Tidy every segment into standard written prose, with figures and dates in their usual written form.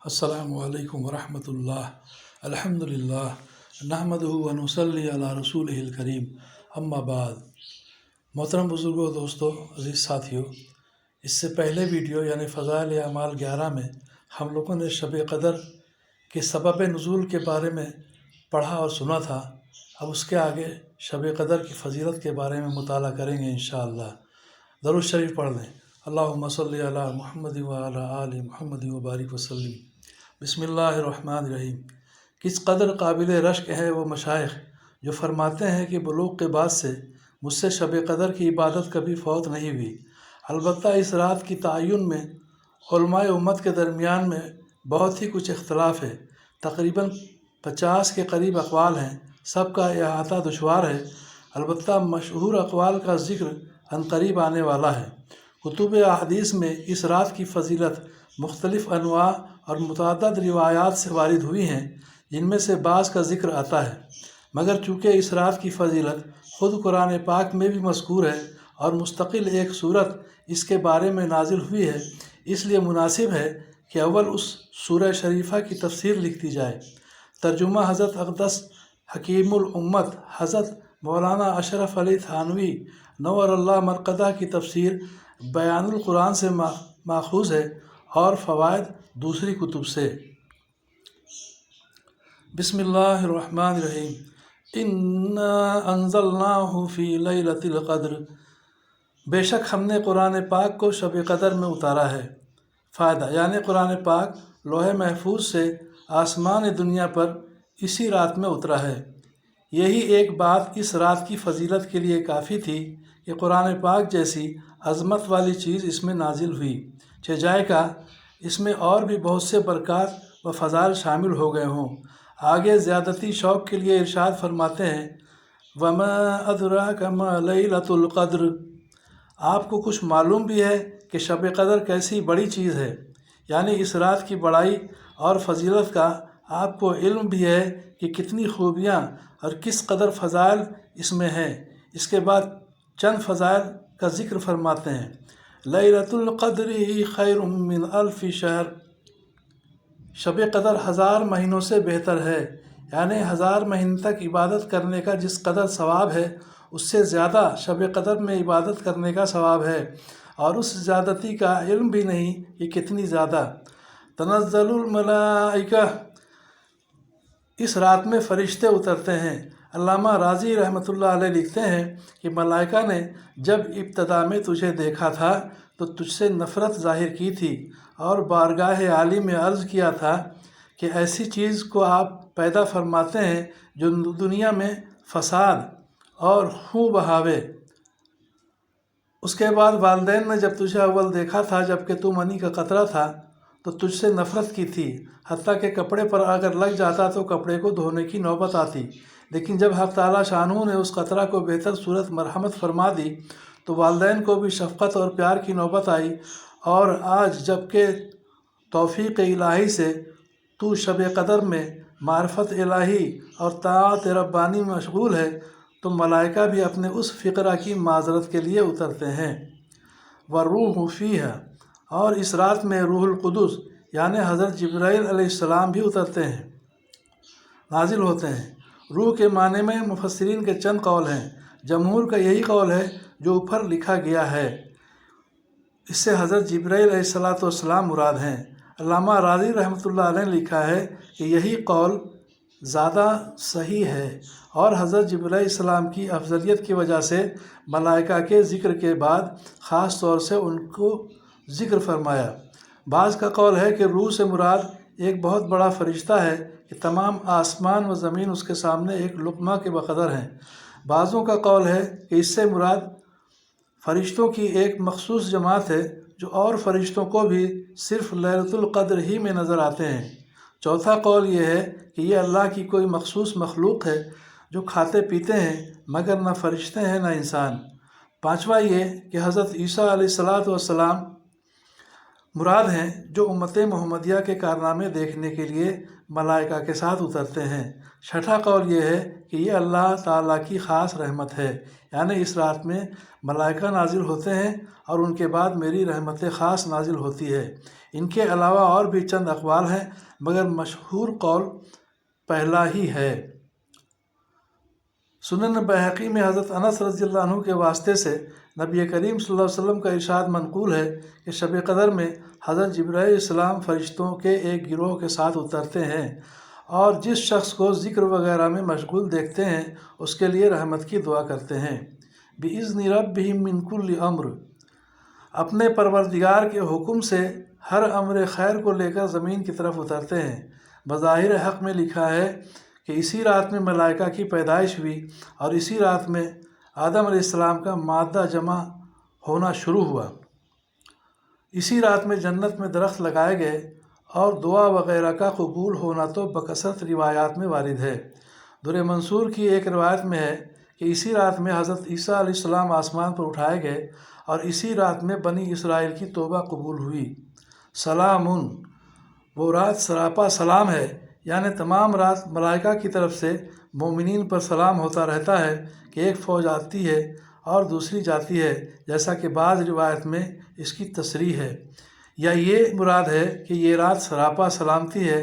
السلام علیکم ورحمۃ اللہ۔ الحمد للہ نحمدہ و نصلی علی رسولہ الکریم، اما بعد۔ محترم بزرگوں، دوستوں، عزیز ساتھیوں، اس سے پہلے ویڈیو یعنی فضائل اعمال 11 میں ہم لوگوں نے شب قدر کے سبب نزول کے بارے میں پڑھا اور سنا تھا۔ اب اس کے آگے شب قدر کی فضیلت کے بارے میں مطالعہ کریں گے انشاءاللہ۔ درود شریف پڑھ لیں۔ اللہم صلی علی محمد و علی آل محمد و بارک وسلم۔ بسم اللہ الرحمن الرحیم۔ کس قدر قابل رشک ہے وہ مشائخ جو فرماتے ہیں کہ بلوغ کے بعد سے مجھ سے شب قدر کی عبادت کبھی فوت نہیں ہوئی۔ البتہ اس رات کی تعین میں علماء امت کے درمیان میں بہت ہی کچھ اختلاف ہے۔ تقریباً 50 کے قریب اقوال ہیں، سب کا احاطہ دشوار ہے۔ البتہ مشہور اقوال کا ذکر عنقریب آنے والا ہے۔ کتب احادیث میں اس رات کی فضیلت مختلف انواع اور متعدد روایات سے وارد ہوئی ہیں، جن میں سے بعض کا ذکر آتا ہے، مگر چونکہ اس رات کی فضیلت خود قرآن پاک میں بھی مذکور ہے اور مستقل ایک سورت اس کے بارے میں نازل ہوئی ہے، اس لیے مناسب ہے کہ اول اس سورہ شریفہ کی تفسیر لکھ دی جائے۔ ترجمہ حضرت اقدس حکیم الامت حضرت مولانا اشرف علی تھانوی نور اللہ مرقدہ کی تفسیر بیان القرآن سے ماخوذ ہے اور فوائد دوسری کتب سے۔ بسم اللہ الرحمن الرحیم۔ انا انزلناہ فی لیلۃ القدر، بے شک ہم نے قرآن پاک کو شب قدر میں اتارا ہے۔ فائدہ، یعنی قرآن پاک لوح محفوظ سے آسمان دنیا پر اسی رات میں اترا ہے۔ یہی ایک بات اس رات کی فضیلت کے لیے کافی تھی کہ قرآن پاک جیسی عظمت والی چیز اس میں نازل ہوئی، چہ جائے کا اس میں اور بھی بہت سے برکات و فضائل شامل ہو گئے ہوں۔ آگے زیادتی شوق کے لیے ارشاد فرماتے ہیں، وَمَا أَدْرَاكَ مَا لَيْلَةُ الْقَدْرِ، آپ کو کچھ معلوم بھی ہے کہ شب قدر کیسی بڑی چیز ہے، یعنی اس رات کی بڑائی اور فضیلت کا آپ کو علم بھی ہے کہ کتنی خوبیاں اور کس قدر فضائل اس میں ہیں۔ اس کے بعد چند فضائل کا ذکر فرماتے ہیں۔ لیلۃ القدر خیر من الف شہر، شب قدر 1000 مہینوں سے بہتر ہے، یعنی 1000 مہینے تک عبادت کرنے کا جس قدر ثواب ہے اس سے زیادہ شب قدر میں عبادت کرنے کا ثواب ہے، اور اس زیادتی کا علم بھی نہیں کہ کتنی زیادہ۔ تنزل الملائکہ، اس رات میں فرشتے اترتے ہیں۔ علامہ راضی رحمۃ اللہ علیہ لکھتے ہیں کہ ملائکہ نے جب ابتدا میں تجھے دیکھا تھا تو تجھ سے نفرت ظاہر کی تھی اور بارگاہ عالی میں عرض کیا تھا کہ ایسی چیز کو آپ پیدا فرماتے ہیں جو دنیا میں فساد اور خون بہاوے۔ اس کے بعد والدین نے جب تجھے اول دیکھا تھا جبکہ تو منی کا قطرہ تھا تو تجھ سے نفرت کی تھی، حتیٰ کہ کپڑے پر اگر لگ جاتا تو کپڑے کو دھونے کی نوبت آتی، لیکن جب حق تعالیٰ شانہ نے اس قطرہ کو بہتر صورت مرحمت فرما دی تو والدین کو بھی شفقت اور پیار کی نوبت آئی، اور آج جبکہ توفیق الہی سے تو شب قدر میں معرفت الہی اور طاعت ربانی میں مشغول ہے تو ملائکہ بھی اپنے اس فقرہ کی معذرت کے لیے اترتے ہیں۔ والروح فیہا، اور اس رات میں روح القدس یعنی حضرت جبرائیل علیہ السلام بھی اترتے ہیں، نازل ہوتے ہیں۔ روح کے معنی میں مفسرین کے چند قول ہیں۔ جمہور کا یہی قول ہے جو اوپر لکھا گیا ہے، اس سے حضرت جبرائیل علیہ السلام مراد ہیں۔ علامہ راضی رحمۃ اللہ علیہ نے لکھا ہے کہ یہی قول زیادہ صحیح ہے، اور حضرت جبرائیل علیہ السلام کی افضلیت کی وجہ سے ملائکہ کے ذکر کے بعد خاص طور سے ان کو ذکر فرمایا۔ بعض کا قول ہے کہ روح سے مراد ایک بہت بڑا فرشتہ ہے کہ تمام آسمان و زمین اس کے سامنے ایک لقمہ کے بقدر ہیں۔ بعضوں کا قول ہے کہ اس سے مراد فرشتوں کی ایک مخصوص جماعت ہے جو اور فرشتوں کو بھی صرف لیلۃ القدر ہی میں نظر آتے ہیں۔ چوتھا قول یہ ہے کہ یہ اللہ کی کوئی مخصوص مخلوق ہے جو کھاتے پیتے ہیں، مگر نہ فرشتے ہیں نہ انسان۔ پانچواں یہ کہ حضرت عیسیٰ علیہ السلام مراد ہیں جو امت محمدیہ کے کارنامے دیکھنے کے لیے ملائکہ کے ساتھ اترتے ہیں۔ چھٹا قول یہ ہے کہ یہ اللہ تعالیٰ کی خاص رحمت ہے، یعنی اس رات میں ملائکہ نازل ہوتے ہیں اور ان کے بعد میری رحمت خاص نازل ہوتی ہے۔ ان کے علاوہ اور بھی چند اقوال ہیں، مگر مشہور قول پہلا ہی ہے۔ سنن بہقی میں حضرت انس رضی اللہ عنہ کے واسطے سے نبی کریم صلی اللہ علیہ وسلم کا ارشاد منقول ہے کہ شب قدر میں حضرت جبرائیل علیہ السلام فرشتوں کے ایک گروہ کے ساتھ اترتے ہیں، اور جس شخص کو ذکر وغیرہ میں مشغول دیکھتے ہیں اس کے لیے رحمت کی دعا کرتے ہیں۔ بِإِذْنِ رَبِّهِمْ مِنْ كُلِّ أَمْرٍ، اپنے پروردگار کے حکم سے ہر امر خیر کو لے کر زمین کی طرف اترتے ہیں۔ بظاہر حق میں لکھا ہے کہ اسی رات میں ملائکہ کی پیدائش ہوئی اور اسی رات میں آدم علیہ السلام کا مادہ جمع ہونا شروع ہوا۔ اسی رات میں جنت میں درخت لگائے گئے، اور دعا وغیرہ کا قبول ہونا تو بکثرت روایات میں وارد ہے۔ در منصور کی ایک روایت میں ہے کہ اسی رات میں حضرت عیسیٰ علیہ السلام آسمان پر اٹھائے گئے اور اسی رات میں بنی اسرائیل کی توبہ قبول ہوئی۔ سلام، وہ رات سراپا سلام ہے، یعنی تمام رات ملائکہ کی طرف سے مومنین پر سلام ہوتا رہتا ہے کہ ایک فوج آتی ہے اور دوسری جاتی ہے، جیسا کہ بعض روایت میں اس کی تصریح ہے، یا یہ مراد ہے کہ یہ رات سراپا سلامتی ہے،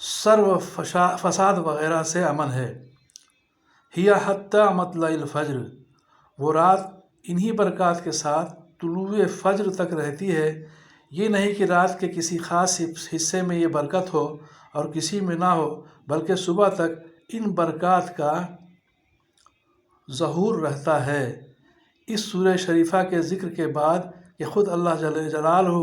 شر و فساد وغیرہ سے امن ہے۔ ہی حتی مطلع الفجر، وہ رات انہی برکات کے ساتھ طلوع فجر تک رہتی ہے۔ یہ نہیں کہ رات کے کسی خاص حصے میں یہ برکت ہو اور کسی میں نہ ہو، بلکہ صبح تک ان برکات کا ظہور رہتا ہے۔ اس سورہ شریفہ کے ذکر کے بعد کہ خود اللہ جل جلالہ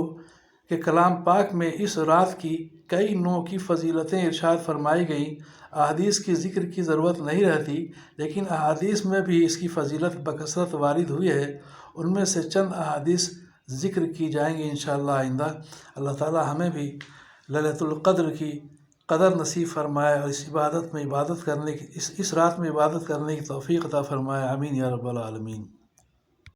کے کلام پاک میں اس رات کی کئی نوع کی فضیلتیں ارشاد فرمائی گئیں، احادیث کی ذکر کی ضرورت نہیں رہتی، لیکن احادیث میں بھی اس کی فضیلت بکثرت وارد ہوئی ہے۔ ان میں سے چند احادیث ذکر کی جائیں گی انشاءاللہ آئندہ۔ اللہ تعالی ہمیں بھی لیلۃ القدر کی قدر نصیب فرمائے اور اس رات میں عبادت کرنے کی توفیق عطا فرمائے، آمین یا رب العالمین۔